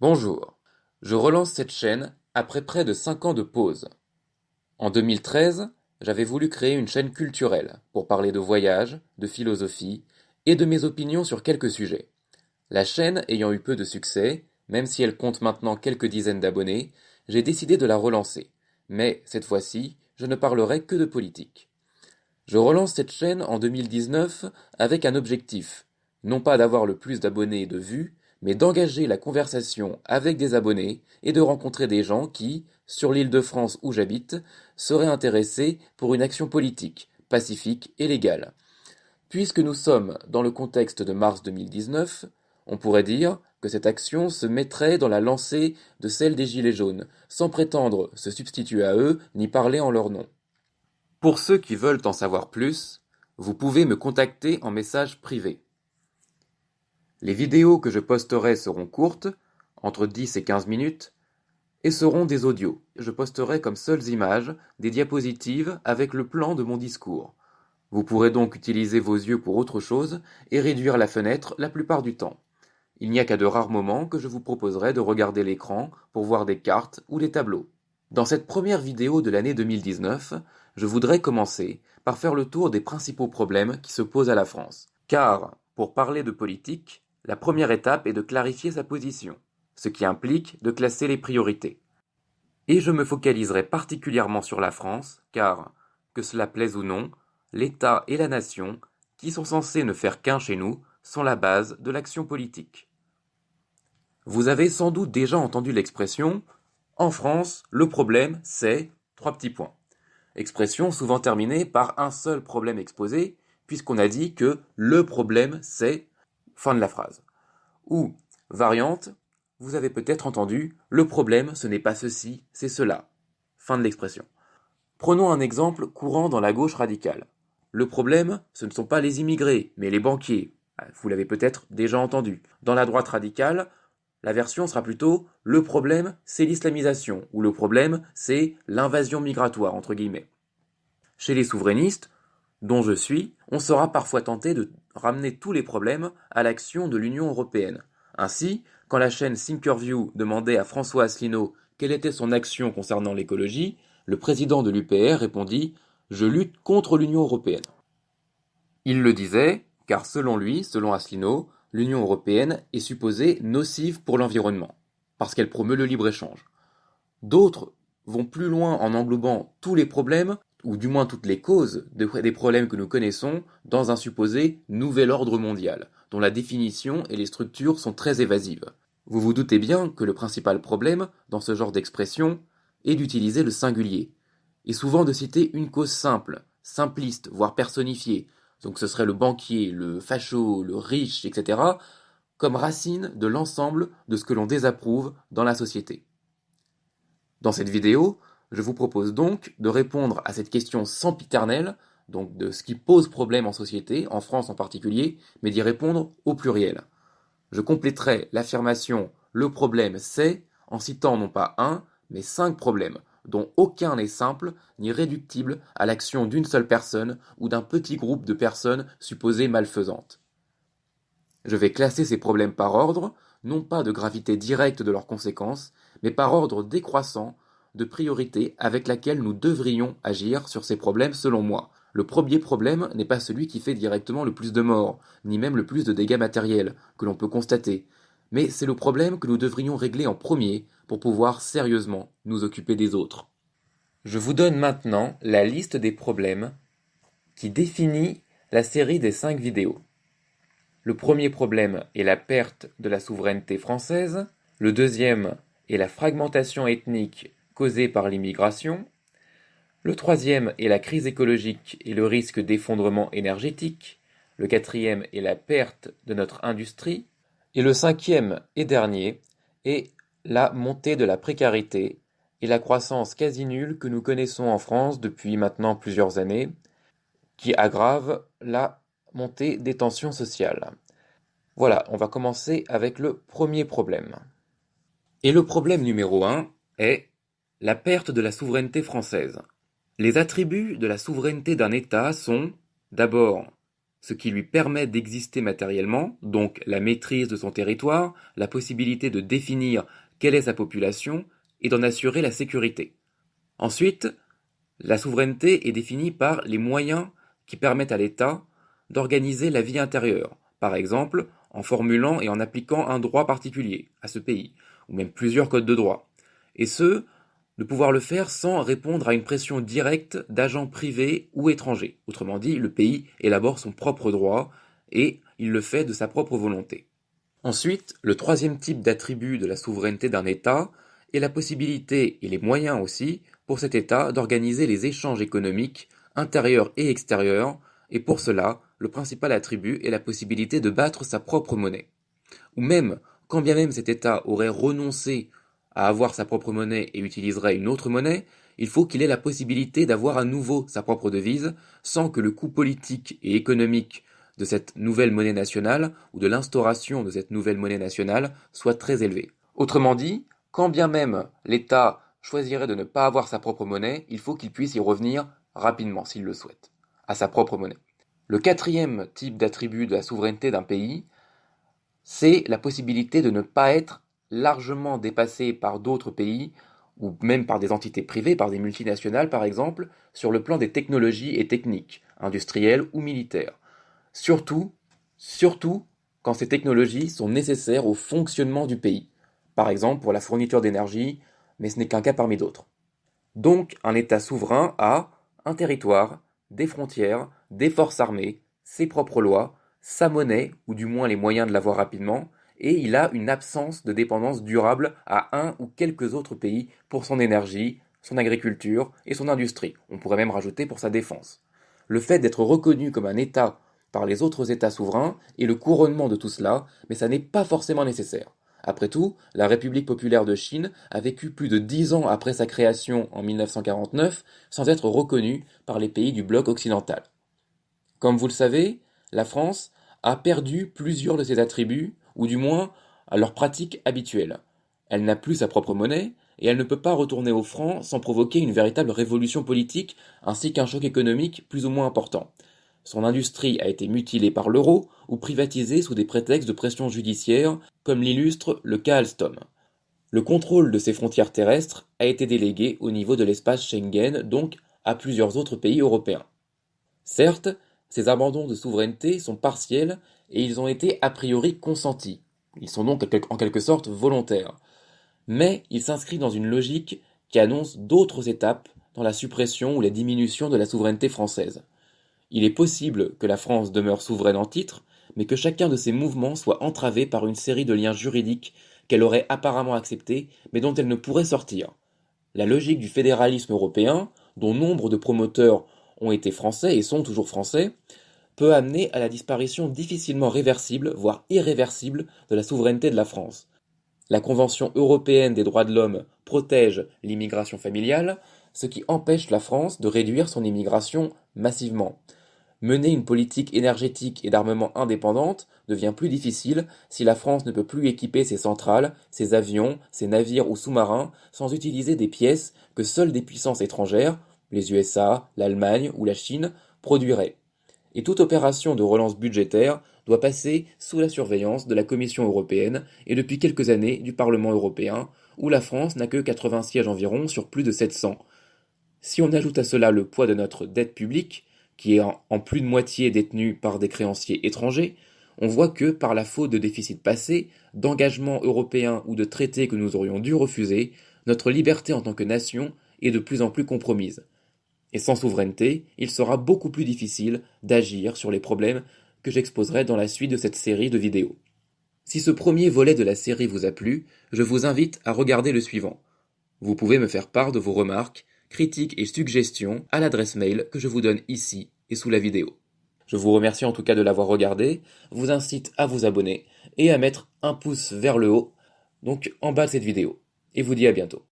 Bonjour, je relance cette chaîne après près de 5 ans de pause. En 2013, j'avais voulu créer une chaîne culturelle pour parler de voyage, de philosophie et de mes opinions sur quelques sujets. La chaîne ayant eu peu de succès, même si elle compte maintenant quelques dizaines d'abonnés, j'ai décidé de la relancer. Mais cette fois-ci, je ne parlerai que de politique. Je relance cette chaîne en 2019 avec un objectif, non pas d'avoir le plus d'abonnés et de vues, mais d'engager la conversation avec des abonnés et de rencontrer des gens qui, sur l'Île-de-France où j'habite, seraient intéressés pour une action politique, pacifique et légale. Puisque nous sommes dans le contexte de mars 2019, on pourrait dire que cette action se mettrait dans la lancée de celle des Gilets jaunes, sans prétendre se substituer à eux ni parler en leur nom. Pour ceux qui veulent en savoir plus, vous pouvez me contacter en message privé. Les vidéos que je posterai seront courtes, entre 10 et 15 minutes, et seront des audios. Je posterai comme seules images des diapositives avec le plan de mon discours. Vous pourrez donc utiliser vos yeux pour autre chose et réduire la fenêtre la plupart du temps. Il n'y a qu'à de rares moments que je vous proposerai de regarder l'écran pour voir des cartes ou des tableaux. Dans cette première vidéo de l'année 2019, je voudrais commencer par faire le tour des principaux problèmes qui se posent à la France. Car, pour parler de politique, la première étape est de clarifier sa position, ce qui implique de classer les priorités. Et je me focaliserai particulièrement sur la France, car, que cela plaise ou non, l'État et la nation, qui sont censés ne faire qu'un chez nous, sont la base de l'action politique. Vous avez sans doute déjà entendu l'expression « En France, le problème, c'est… » trois petits points. Expression souvent terminée par un seul problème exposé, puisqu'on a dit que le problème, c'est… fin de la phrase. Ou, variante, vous avez peut-être entendu « Le problème, ce n'est pas ceci, c'est cela ». Fin de l'expression. Prenons un exemple courant dans la gauche radicale. Le problème, ce ne sont pas les immigrés, mais les banquiers. Vous l'avez peut-être déjà entendu. Dans la droite radicale, la version sera plutôt « le problème, c'est l'islamisation » ou « le problème, c'est l'invasion migratoire » entre guillemets. Chez les souverainistes, dont je suis, on sera parfois tenté de ramener tous les problèmes à l'action de l'Union européenne. Ainsi, quand la chaîne Thinkerview demandait à François Asselineau quelle était son action concernant l'écologie, le président de l'UPR répondit « Je lutte contre l'Union européenne ». Il le disait, car selon lui, selon Asselineau, l'Union européenne est supposée nocive pour l'environnement, parce qu'elle promeut le libre-échange. D'autres vont plus loin en englobant tous les problèmes, ou du moins toutes les causes des problèmes que nous connaissons, dans un supposé nouvel ordre mondial, dont la définition et les structures sont très évasives. Vous vous doutez bien que le principal problème, dans ce genre d'expression, est d'utiliser le singulier, et souvent de citer une cause simple, simpliste, voire personnifiée, donc ce serait le banquier, le facho, le riche, etc., comme racine de l'ensemble de ce que l'on désapprouve dans la société. Dans cette vidéo, je vous propose donc de répondre à cette question sempiternelle, donc de ce qui pose problème en société, en France en particulier, mais d'y répondre au pluriel. Je compléterai l'affirmation « le problème c'est » en citant non pas un, mais 5 problèmes, dont aucun n'est simple ni réductible à l'action d'une seule personne ou d'un petit groupe de personnes supposées malfaisantes. Je vais classer ces problèmes par ordre, non pas de gravité directe de leurs conséquences, mais par ordre décroissant de priorité avec laquelle nous devrions agir sur ces problèmes selon moi. Le premier problème n'est pas celui qui fait directement le plus de morts, ni même le plus de dégâts matériels, que l'on peut constater, mais c'est le problème que nous devrions régler en premier pour pouvoir sérieusement nous occuper des autres. Je vous donne maintenant la liste des problèmes qui définit la série des 5 vidéos. Le premier problème est la perte de la souveraineté française, le deuxième est la fragmentation ethnique causée par l'immigration, le troisième est la crise écologique et le risque d'effondrement énergétique, le quatrième est la perte de notre industrie, et le cinquième et dernier est la montée de la précarité et la croissance quasi nulle que nous connaissons en France depuis maintenant plusieurs années, qui aggrave la montée des tensions sociales. Voilà, on va commencer avec le premier problème. Et le problème numéro 1 est la perte de la souveraineté française. Les attributs de la souveraineté d'un État sont, d'abord, ce qui lui permet d'exister matériellement, donc la maîtrise de son territoire, la possibilité de définir quelle est sa population et d'en assurer la sécurité. Ensuite, la souveraineté est définie par les moyens qui permettent à l'État d'organiser la vie intérieure, par exemple en formulant et en appliquant un droit particulier à ce pays, ou même plusieurs codes de droit, et ce, de pouvoir le faire sans répondre à une pression directe d'agents privés ou étrangers. Autrement dit, le pays élabore son propre droit et il le fait de sa propre volonté. Ensuite, le troisième type d'attribut de la souveraineté d'un État est la possibilité et les moyens aussi pour cet État d'organiser les échanges économiques intérieurs et extérieurs, et pour cela, le principal attribut est la possibilité de battre sa propre monnaie. Ou même, quand bien même cet État aurait renoncé à avoir sa propre monnaie et utiliserait une autre monnaie, il faut qu'il ait la possibilité d'avoir à nouveau sa propre devise, sans que le coût politique et économique de cette nouvelle monnaie nationale ou de l'instauration de cette nouvelle monnaie nationale soit très élevé. Autrement dit, quand bien même l'État choisirait de ne pas avoir sa propre monnaie, il faut qu'il puisse y revenir rapidement, s'il le souhaite, à sa propre monnaie. Le quatrième type d'attribut de la souveraineté d'un pays, c'est la possibilité de ne pas être largement dépassé par d'autres pays, ou même par des entités privées, par des multinationales par exemple, sur le plan des technologies et techniques, industrielles ou militaires. Surtout, surtout quand ces technologies sont nécessaires au fonctionnement du pays, par exemple pour la fourniture d'énergie, mais ce n'est qu'un cas parmi d'autres. Donc un État souverain a un territoire, des frontières, des forces armées, ses propres lois, sa monnaie, ou du moins les moyens de l'avoir rapidement, et il a une absence de dépendance durable à un ou quelques autres pays pour son énergie, son agriculture et son industrie. On pourrait même rajouter pour sa défense. Le fait d'être reconnu comme un État par les autres États souverains est le couronnement de tout cela, mais ça n'est pas forcément nécessaire. Après tout, la République populaire de Chine a vécu plus de 10 ans après sa création en 1949 sans être reconnue par les pays du bloc occidental. Comme vous le savez, la France a perdu plusieurs de ses attributs, ou du moins à leurs pratiques habituelles. Elle n'a plus sa propre monnaie, et elle ne peut pas retourner au franc sans provoquer une véritable révolution politique ainsi qu'un choc économique plus ou moins important. Son industrie a été mutilée par l'euro ou privatisée sous des prétextes de pression judiciaire, comme l'illustre le cas Alstom. Le contrôle de ses frontières terrestres a été délégué au niveau de l'espace Schengen, donc à plusieurs autres pays européens. Certes, ces abandons de souveraineté sont partiels et ils ont été a priori consentis. Ils sont donc en quelque sorte volontaires. Mais ils s'inscrivent dans une logique qui annonce d'autres étapes dans la suppression ou la diminution de la souveraineté française. Il est possible que la France demeure souveraine en titre, mais que chacun de ces mouvements soit entravé par une série de liens juridiques qu'elle aurait apparemment acceptés, mais dont elle ne pourrait sortir. La logique du fédéralisme européen, dont nombre de promoteurs ont été français et sont toujours français, peut amener à la disparition difficilement réversible, voire irréversible, de la souveraineté de la France. La Convention européenne des droits de l'homme protège l'immigration familiale, ce qui empêche la France de réduire son immigration massivement. Mener une politique énergétique et d'armement indépendante devient plus difficile si la France ne peut plus équiper ses centrales, ses avions, ses navires ou sous-marins sans utiliser des pièces que seules des puissances étrangères, les USA, l'Allemagne ou la Chine, produiraient. Et toute opération de relance budgétaire doit passer sous la surveillance de la Commission européenne et depuis quelques années du Parlement européen, où la France n'a que 80 sièges environ sur plus de 700. Si on ajoute à cela le poids de notre dette publique, qui est en plus de moitié détenue par des créanciers étrangers, on voit que, par la faute de déficits passés, d'engagements européens ou de traités que nous aurions dû refuser, notre liberté en tant que nation est de plus en plus compromise. Et sans souveraineté, il sera beaucoup plus difficile d'agir sur les problèmes que j'exposerai dans la suite de cette série de vidéos. Si ce premier volet de la série vous a plu, je vous invite à regarder le suivant. Vous pouvez me faire part de vos remarques, critiques et suggestions à l'adresse mail que je vous donne ici et sous la vidéo. Je vous remercie en tout cas de l'avoir regardé, vous incite à vous abonner et à mettre un pouce vers le haut, donc en bas de cette vidéo. Et vous dis à bientôt.